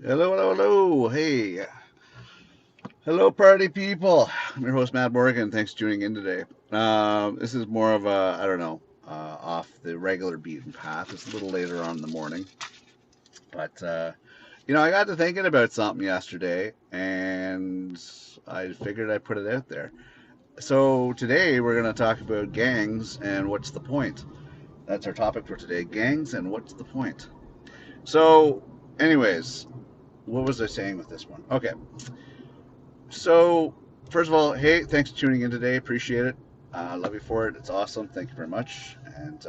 Hello, hello, hello. Hey, hello, party people. I'm your host, Matt Morgan. Thanks for tuning in today. This is more of a, I don't know, off the regular beaten path. It's a little later on in the morning. But, I got to thinking about something yesterday and I figured I'd put it out there. So today we're going to talk about gangs and what's the point. That's our topic for today, gangs and what's the point. So, anyways, what was I saying with this one? Okay. So, first of all, hey, thanks for tuning in today. Appreciate it. Love you for it. It's awesome. Thank you very much. And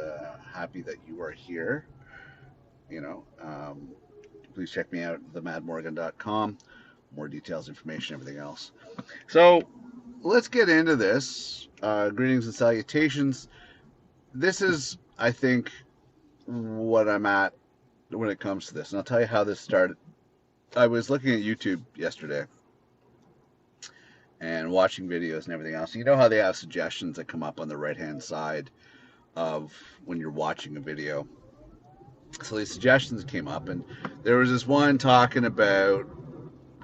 happy that you are here. You know, please check me out at themadmorgan.com. More details, information, everything else. So, let's get into this. Greetings and salutations. This is, I think, what I'm at when it comes to this. And I'll tell you how this started. I was looking at YouTube yesterday and watching videos and everything else. You know how they have suggestions that come up on the right hand side of when you're watching a video. So these suggestions came up, and there was this one talking about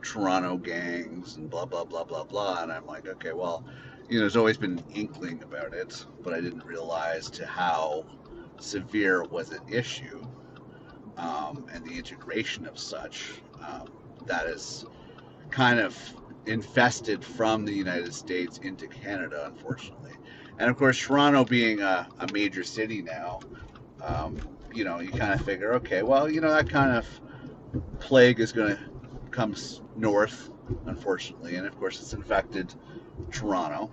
Toronto gangs and blah blah blah blah blah. And I'm like, okay, well, there's always been an inkling about it, but I didn't realize to how severe it was an issue, and the integration of such that is kind of infested from the United States into Canada, unfortunately. And of course, Toronto being a major city now, you kind of figure, okay, well, that kind of plague is going to come north, unfortunately. And of course, it's infected Toronto,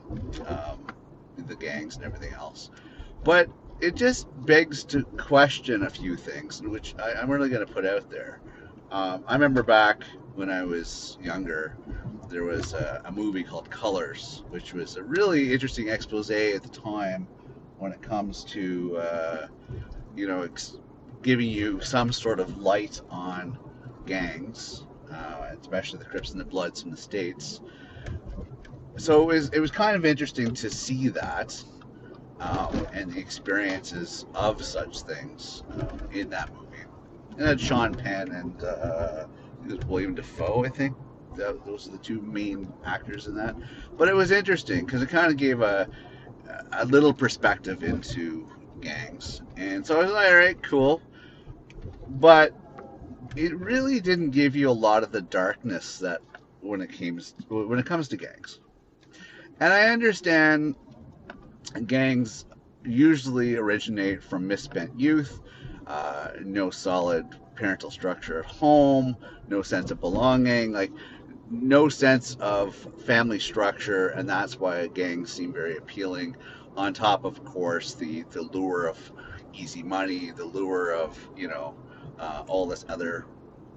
the gangs and everything else. But it just begs to question a few things, which I'm really going to put out there. I remember back when I was younger, there was a movie called Colors, which was a really interesting expose at the time when it comes to, giving you some sort of light on gangs, especially the Crips and the Bloods from the States. So it was kind of interesting to see that, and the experiences of such things in that movie. And had Sean Penn and William Defoe, I think. Those are the two main actors in that. But it was interesting because it kind of gave a little perspective into gangs. And so I was like, all right, cool. But it really didn't give you a lot of the darkness that when it comes to gangs. And I understand gangs usually originate from misspent youth, no solid parental structure at home, no sense of belonging, like no sense of family structure, and that's why gangs seem very appealing. On top of course, the lure of easy money, the lure of all this other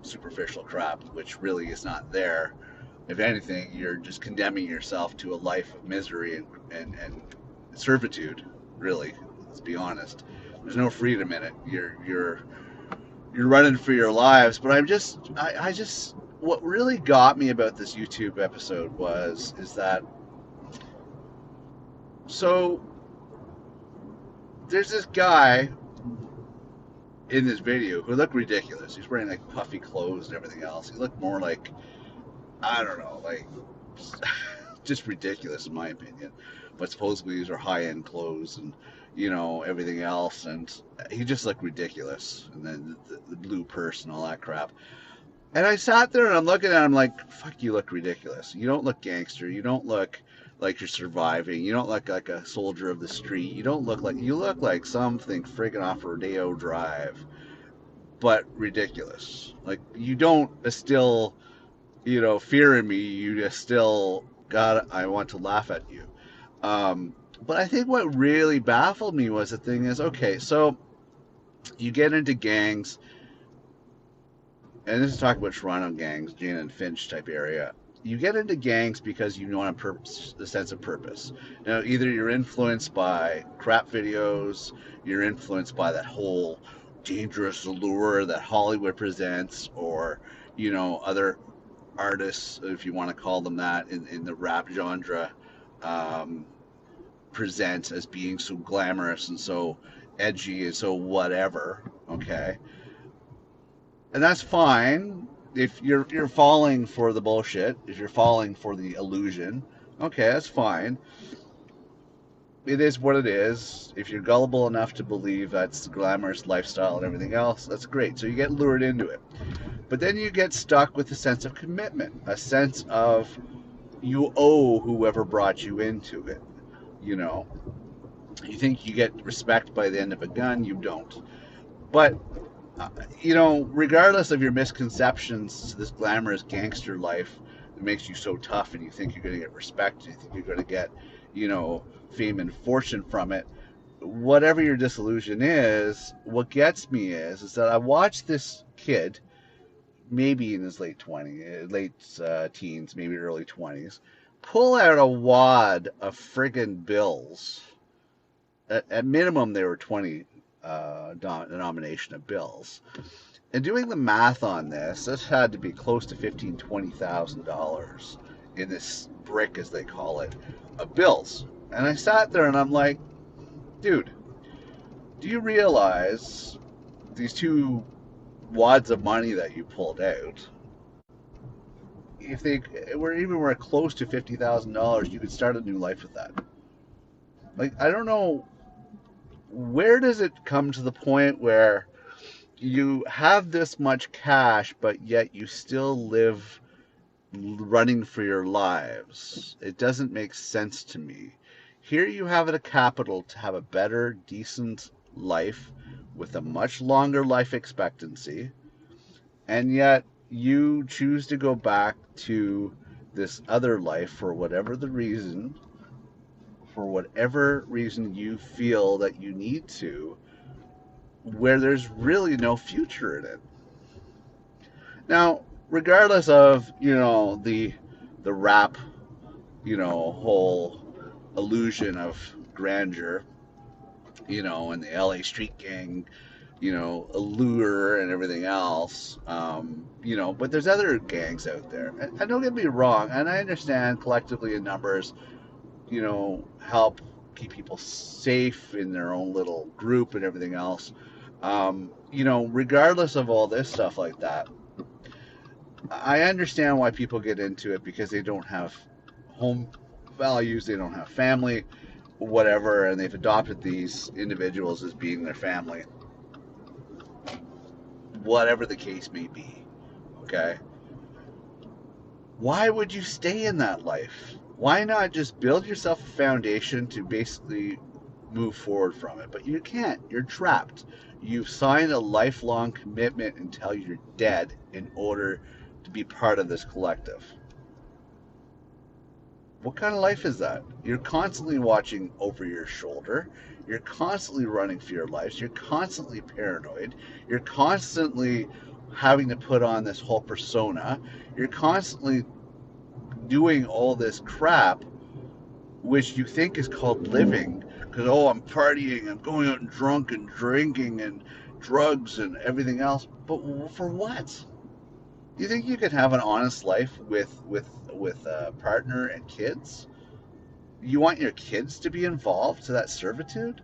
superficial crap, which really is not there. If anything, you're just condemning yourself to a life of misery and servitude. Really, let's be honest. There's no freedom in it. You're running for your lives. But I just what really got me about this YouTube episode is that so there's this guy in this video who looked ridiculous. He's wearing like puffy clothes and everything else. He looked more like, I don't know, like just ridiculous in my opinion. But supposedly these are high end clothes and everything else, and he just looked ridiculous. And then the blue purse and all that crap. And I sat there and I'm looking at him like, fuck, you look ridiculous. You don't look gangster. You don't look like you're surviving. You don't look like a soldier of the street. You look like something friggin' off Rodeo Drive, but ridiculous. Like you don't still, fear in me. You just still I want to laugh at you. But I think what really baffled me was the thing is, okay, so you get into gangs, and this is talking about Toronto gangs, Jane and Finch type area. You get into gangs because you want a sense of purpose. Now, either you're influenced by crap videos, you're influenced by that whole dangerous allure that Hollywood presents, or other artists, if you want to call them that, in the rap genre, um, present as being so glamorous and so edgy and so whatever. Okay, and that's fine. if you're falling for the bullshit, if you're falling for the illusion, okay, that's fine. It is what it is. If you're gullible enough to believe that's the glamorous lifestyle and everything else, that's great. So you get lured into it. But then you get stuck with a sense of commitment, a sense of you owe whoever brought you into it. You know, you think you get respect by the end of a gun, you don't. But regardless of your misconceptions to this glamorous gangster life that makes you so tough and you think you're going to get respect, you think you're going to get, fame and fortune from it, whatever your disillusion is, what gets me is that I watched this kid, maybe in his late 20s, late teens, maybe early 20s, pull out a wad of friggin' bills. At minimum, they were 20 denomination of bills. And doing the math on this had to be close to $15,000, $20,000 in this brick, as they call it, of bills. And I sat there and I'm like, dude, do you realize these two wads of money that you pulled out, if they were close to $50,000, you could start a new life with that. Like, I don't know, where does it come to the point where you have this much cash, but yet you still live running for your lives? It doesn't make sense to me. Here you have a capital to have a better, decent life with a much longer life expectancy, and yet you choose to go back to this other life for whatever reason you feel that you need to, where there's really no future in it. Now, regardless of, the rap, whole illusion of grandeur, and the LA street gang, allure and everything else, but there's other gangs out there. And don't get me wrong, and I understand collectively in numbers, help keep people safe in their own little group and everything else. Regardless of all this stuff like that, I understand why people get into it, because they don't have home values, they don't have family, whatever, and they've adopted these individuals as being their family. Whatever the case may be, okay? Why would you stay in that life? Why not just build yourself a foundation to basically move forward from it? But you can't. You're trapped. You've signed a lifelong commitment until you're dead in order to be part of this collective. What kind of life is that? You're constantly watching over your shoulder. You're constantly running for your lives. You're constantly paranoid. You're constantly having to put on this whole persona. You're constantly doing all this crap, which you think is called living, because, I'm partying, I'm going out and drunk and drinking and drugs and everything else. But for what? You think you could have an honest life with a partner and kids? You want your kids to be involved to that servitude?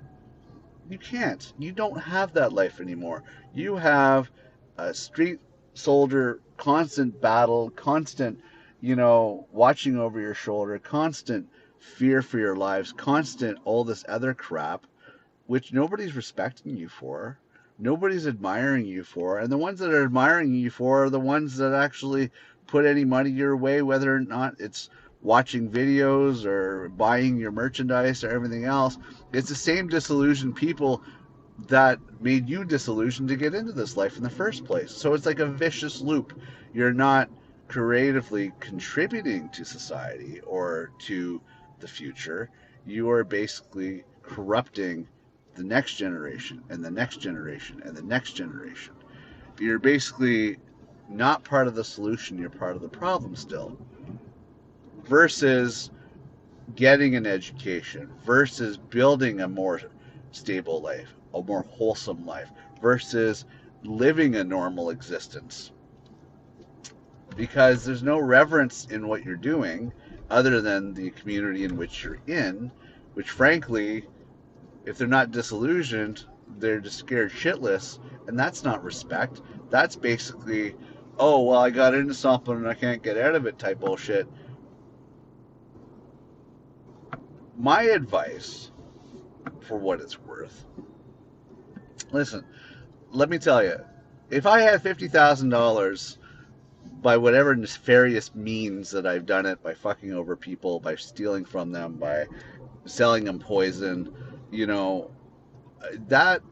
You can't. You don't have that life anymore. You have a street soldier, constant battle, constant, watching over your shoulder, constant fear for your lives, constant all this other crap, which nobody's respecting you for. Nobody's admiring you for. And the ones that are admiring you for are the ones that actually put any money your way, whether or not it's watching videos or buying your merchandise or everything else. It's the same disillusioned people that made you disillusioned to get into this life in the first place. So it's like a vicious loop. You're not creatively contributing to society or to the future. You are basically corrupting the next generation and the next generation and the next generation. You're basically not part of the solution, you're part of the problem still. Versus getting an education, versus building a more stable life, a more wholesome life, versus living a normal existence. Because there's no reverence in what you're doing other than the community in which you're in, which frankly, if they're not disillusioned, they're just scared shitless, and that's not respect. That's basically oh, well, I got into something and I can't get out of it type bullshit. My advice, for what it's worth, listen, let me tell you, if I had $50,000 by whatever nefarious means that I've done it, by fucking over people, by stealing from them, by selling them poison, you know, that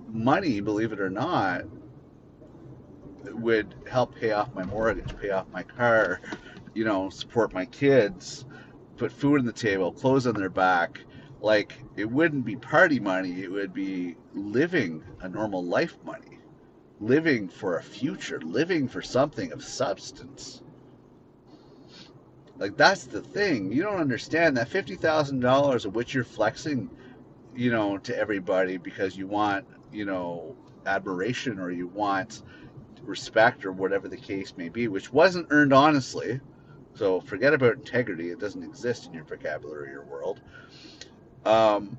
money, believe it or not, would help pay off my mortgage, pay off my car, you know, support my kids, put food on the table, clothes on their back. Like, it wouldn't be party money, it would be living a normal life money, living for a future, living for something of substance. Like, that's the thing. You don't understand that $50,000 of which you're flexing, you know, to everybody because you want, you know, admiration or you want respect or whatever the case may be, which wasn't earned honestly. So forget about integrity; it doesn't exist in your vocabulary or world. Um,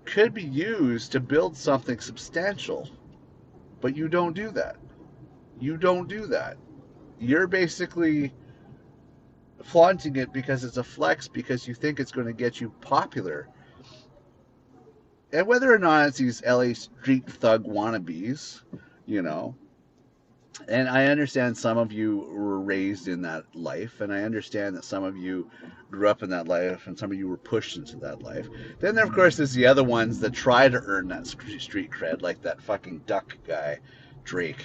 could be used to build something substantial, but you don't do that. You don't do that. You're basically flaunting it because it's a flex because you think it's going to get you popular. And whether or not it's these LA street thug wannabes, you know, and I understand some of you were raised in that life, and I understand that some of you grew up in that life, and some of you were pushed into that life. Then there, of course, is the other ones that try to earn that street cred, like that fucking duck guy, Drake.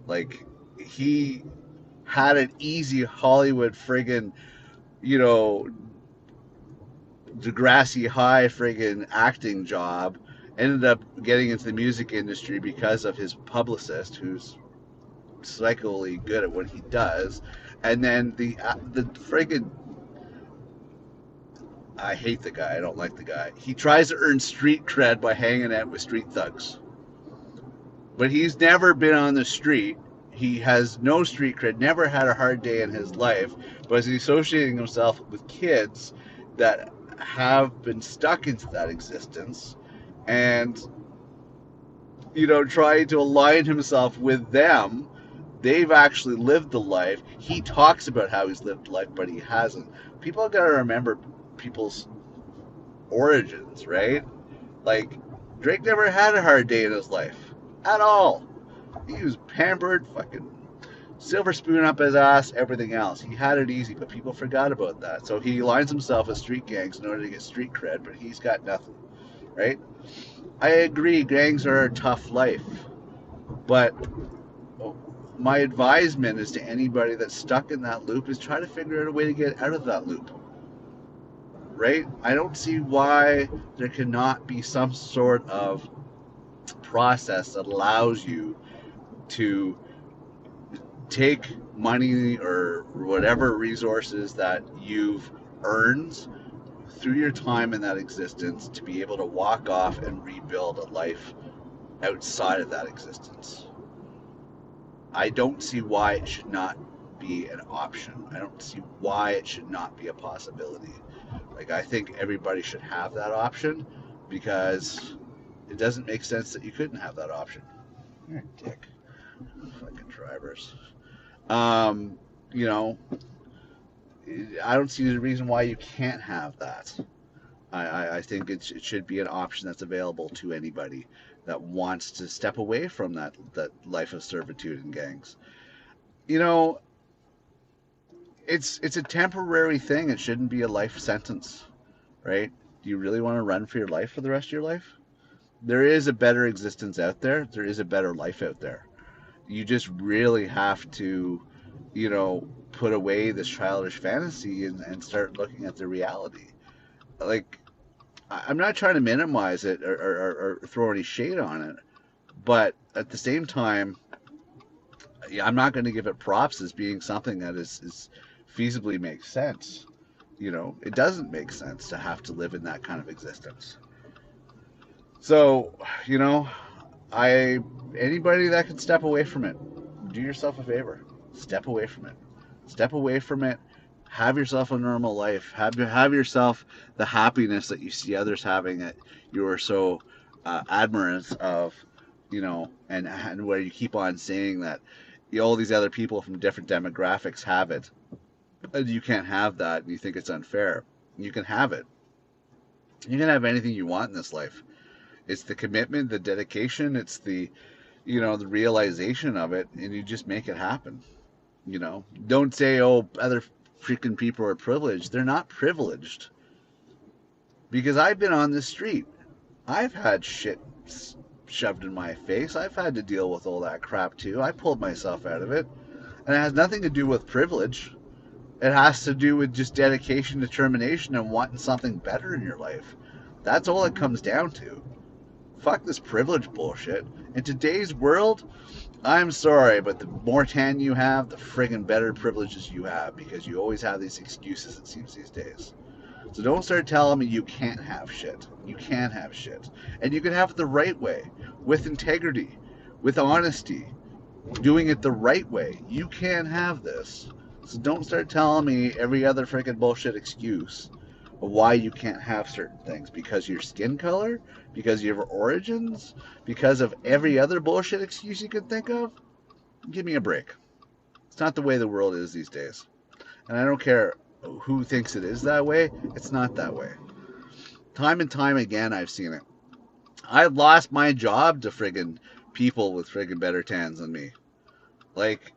Like, he had an easy Hollywood friggin', you know, Degrassi High friggin' acting job. Ended up getting into the music industry because of his publicist, who's psychically good at what he does, and then the friggin' I hate the guy. I don't like the guy. He tries to earn street cred by hanging out with street thugs, but he's never been on the street. He has no street cred. Never had a hard day in his life, but he's associating himself with kids that have been stuck into that existence, and you know, trying to align himself with them. They've actually lived the life. He talks about how he's lived life, but he hasn't. People got to remember people's origins, right? Like, Drake never had a hard day in his life at all. He was pampered, fucking silver spoon up his ass, everything else. He had it easy, but people forgot about that. So he aligns himself with street gangs in order to get street cred, but he's got nothing, right? I agree, gangs are a tough life, but my advisement is to anybody that's stuck in that loop is try to figure out a way to get out of that loop, right? I don't see why there cannot be some sort of process that allows you to take money or whatever resources that you've earned through your time in that existence to be able to walk off and rebuild a life outside of that existence. I don't see why it should not be an option. I don't see why it should not be a possibility. Like, I think everybody should have that option because it doesn't make sense that you couldn't have that option. You're a dick. Fucking drivers. You know, I don't see the reason why you can't have that. I think it should be an option that's available to anybody that wants to step away from that life of servitude in gangs. You know, it's a temporary thing. It shouldn't be a life sentence, right? Do you really want to run for your life for the rest of your life? There is a better existence out there. There is a better life out there. You just really have to, you know, put away this childish fantasy and start looking at the reality. Like, I'm not trying to minimize it or throw any shade on it, but at the same time, yeah, I'm not going to give it props as being something that is feasibly makes sense. You know, it doesn't make sense to have to live in that kind of existence. So, you know, anybody that can step away from it, do yourself a favor. Step away from it. Step away from it. Have yourself a normal life. Have yourself the happiness that you see others having that you are so admirant of, you know, and where you keep on saying that all these other people from different demographics have it, and you can't have that, and you think it's unfair. You can have it. You can have anything you want in this life. It's the commitment, the dedication, it's the realization of it, and you just make it happen. Don't say, oh, other freaking people are privileged. They're not privileged. Because I've been on the street. I've had shit shoved in my face. I've had to deal with all that crap too. I pulled myself out of it. And it has nothing to do with privilege. It has to do with just dedication, determination, and wanting something better in your life. That's all it comes down to. Fuck this privilege bullshit. In today's world, I'm sorry, but the more tan you have, the friggin' better privileges you have, because you always have these excuses, it seems, these days. So don't start telling me you can't have shit. You can have shit. And you can have it the right way, with integrity, with honesty, doing it the right way. You can have this. So don't start telling me every other freaking bullshit excuse of why you can't have certain things. Because of your skin color? Because of your origins? Because of every other bullshit excuse you could think of? Give me a break. It's not the way the world is these days. And I don't care who thinks it is that way. It's not that way. Time and time again, I've seen it. I've lost my job to friggin' people with friggin' better tans than me. Like,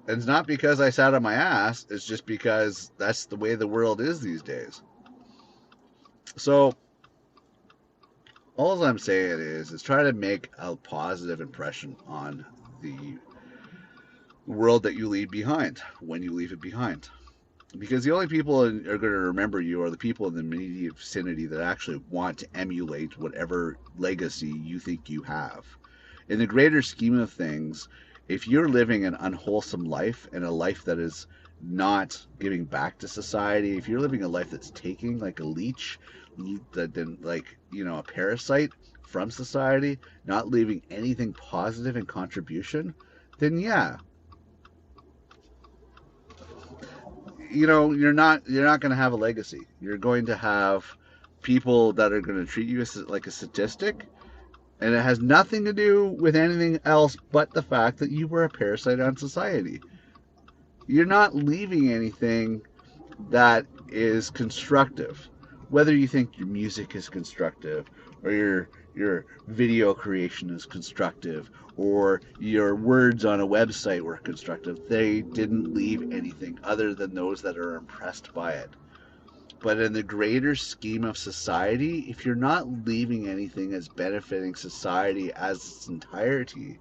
it's not because I sat on my ass. It's just because that's the way the world is these days. So, all I'm saying is try to make a positive impression on the world that you leave behind when you leave it behind. Because the only people are going to remember you are the people in the immediate vicinity that actually want to emulate whatever legacy you think you have. In the greater scheme of things, if you're living an unwholesome life and a life that is not giving back to society, if you're living a life that's taking like a leech, a parasite from society, not leaving anything positive in contribution, then yeah, you're not going to have a legacy. You're going to have people that are going to treat you as like a statistic, and it has nothing to do with anything else but the fact that you were a parasite on society. You're not leaving anything that is constructive. Whether you think your music is constructive, or your video creation is constructive, or your words on a website were constructive, they didn't leave anything other than those that are impressed by it. But in the greater scheme of society, if you're not leaving anything as benefiting society as its entirety,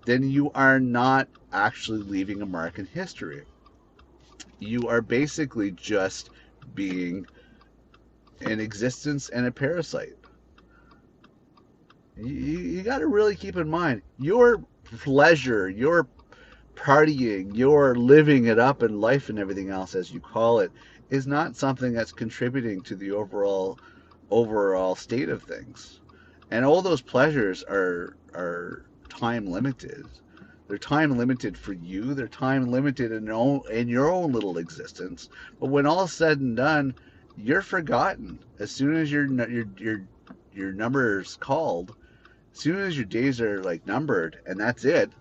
then you are not actually leaving a mark in history. You are basically just being an existence and a parasite. You got to really keep in mind your pleasure, your partying, your living it up in life and everything else, as you call it, is not something that's contributing to the overall state of things. And all those pleasures are time limited. They're time limited for you. They're time limited in your own little existence. But when all is said and done, you're forgotten. As soon as your number is called, as soon as your days are like numbered, and that's it,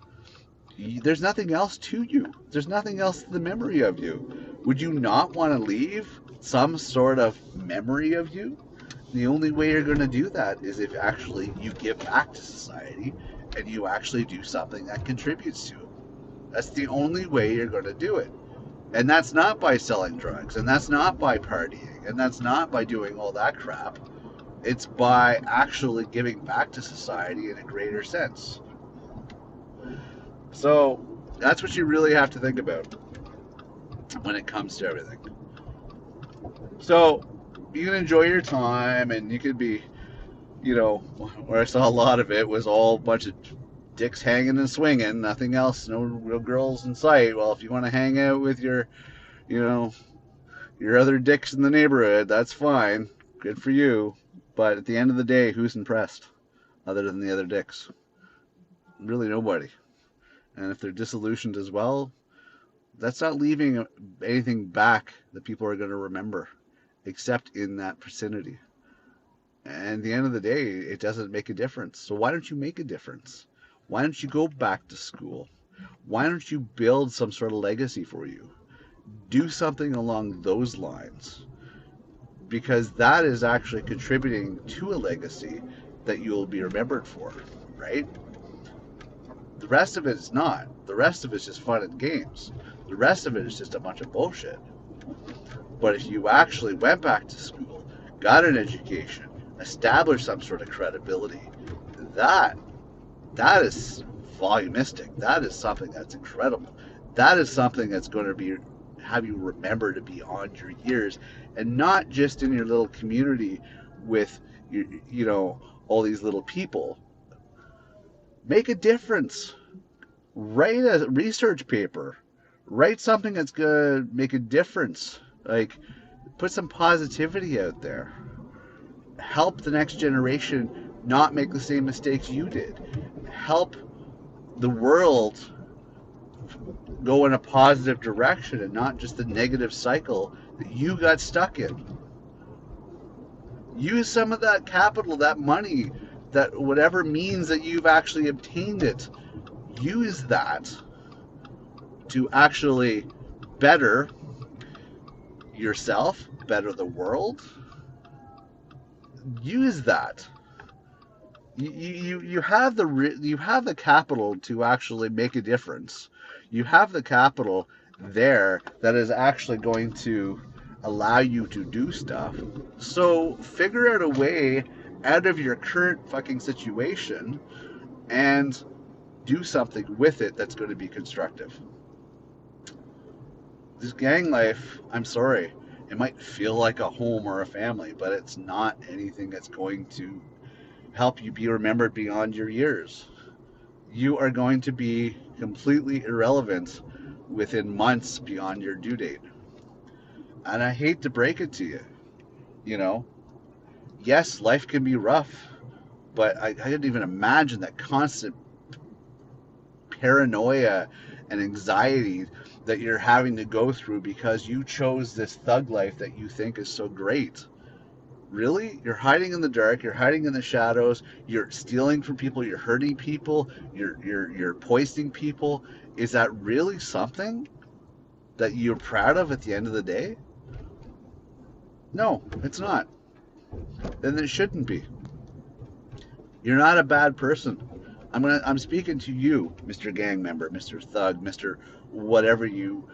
there's nothing else to you. There's nothing else to the memory of you. Would you not want to leave some sort of memory of you? The only way you're going to do that is if actually you give back to society and you actually do something that contributes to it. That's the only way you're going to do it. And that's not by selling drugs, and that's not by partying, and that's not by doing all that crap. It's by actually giving back to society in a greater sense. So that's what you really have to think about when it comes to everything. So you can enjoy your time, and you could be, where I saw a lot of it was all a bunch of dicks hanging and swinging, nothing else, no real girls in sight. Well, if you want to hang out with your other dicks in the neighborhood, that's fine. Good for you. But at the end of the day, who's impressed other than the other dicks? Really nobody. And if they're disillusioned as well, that's not leaving anything back that people are going to remember, except in that vicinity. And at the end of the day, it doesn't make a difference. So why don't you make a difference? Why don't you go back to school? Why don't you build some sort of legacy for you? Do something along those lines, because that is actually contributing to a legacy that you will be remembered for, right? The rest of it is not. The rest of it is just fun and games. The rest of it is just a bunch of bullshit. But if you actually went back to school, got an education, established some sort of credibility, that that is volumistic. That is something that's incredible. That is something that's going to be have you remembered beyond your years, and not just in your little community with all these little people. Make a difference. Write a research paper. Write something that's going to make a difference. Like, put some positivity out there. Help the next generation not make the same mistakes you did. Help the world go in a positive direction and not just the negative cycle that you got stuck in. Use some of that capital, that money, that whatever means that you've actually obtained it, use that to actually better yourself, better the world. Use that. You have the capital to actually make a difference. You have the capital there that is actually going to allow you to do stuff. So figure out a way out of your current fucking situation and do something with it that's going to be constructive. This gang life, I'm sorry, it might feel like a home or a family, but it's not anything that's going to help you be remembered beyond your years. You are going to be completely irrelevant within months beyond your due date. And I hate to break it to you. Yes, life can be rough, but I didn't even imagine that constant paranoia and anxiety that you're having to go through because you chose this thug life that you think is so great. Really? You're hiding in the dark, you're hiding in the shadows, you're stealing from people, you're hurting people, you're poisoning people. Is that really something that you're proud of at the end of the day? No, it's not. Then it shouldn't be. You're not a bad person. I'm speaking to you, Mr. Gang Member, Mr. Thug, Mr. Whatever you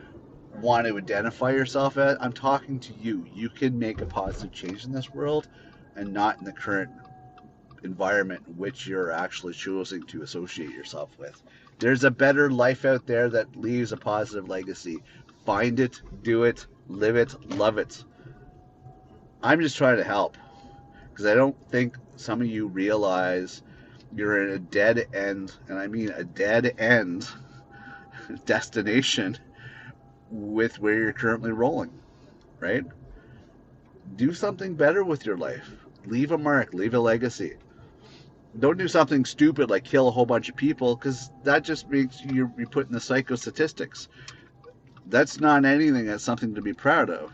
want to identify yourself as. I'm talking to you. You can make a positive change in this world, and not in the current environment in which you're actually choosing to associate yourself with. There's a better life out there that leaves a positive legacy. Find it, do it, live it, love it. I'm just trying to help, because I don't think some of you realize you're in a dead end, and I mean a dead end destination with where you're currently rolling, right? Do something better with your life. Leave a mark, leave a legacy. Don't do something stupid like kill a whole bunch of people, because that just makes you put in the psycho statistics. That's not anything that's something to be proud of.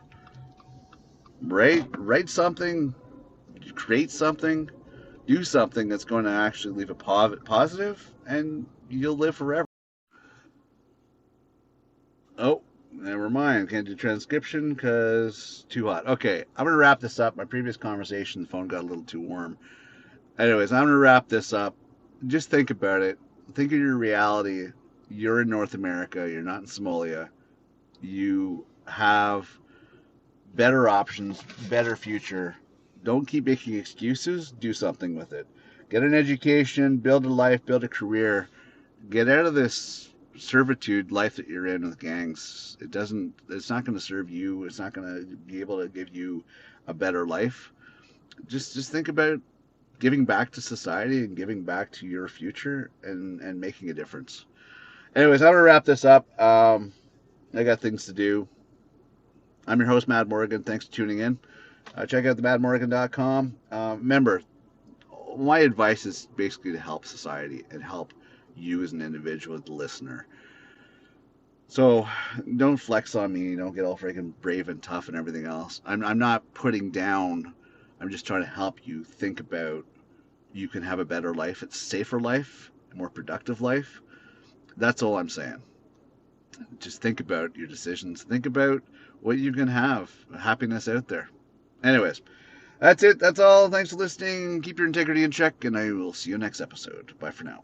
Right? Write something, create something, do something that's going to actually leave a positive, and you'll live forever. Oh, never mind. Can't do transcription because too hot. Okay, I'm going to wrap this up. My previous conversation, the phone got a little too warm. Anyways, I'm going to wrap this up. Just think about it. Think of your reality. You're in North America. You're not in Somalia. You have better options, better future. Don't keep making excuses. Do something with it. Get an education, build a life, build a career. Get out of this servitude life that you're in with gangs. It's not going to serve you. It's not going to be able to give you a better life. Just think about giving back to society and giving back to your future and making a difference. Anyways, I'm going to wrap this up. I got things to do. I'm your host, Matt Morgan. Thanks for tuning in. Check out themadmorgan.com. Remember, my advice is basically to help society and help you as an individual, the listener. So don't flex on me. Don't get all freaking brave and tough and everything else. I'm not putting down. I'm just trying to help you think about you can have a better life, a safer life, a more productive life. That's all I'm saying. Just think about your decisions. Think about what you can have, happiness out there. Anyways, that's it. That's all. Thanks for listening. Keep your integrity in check, and I will see you next episode. Bye for now.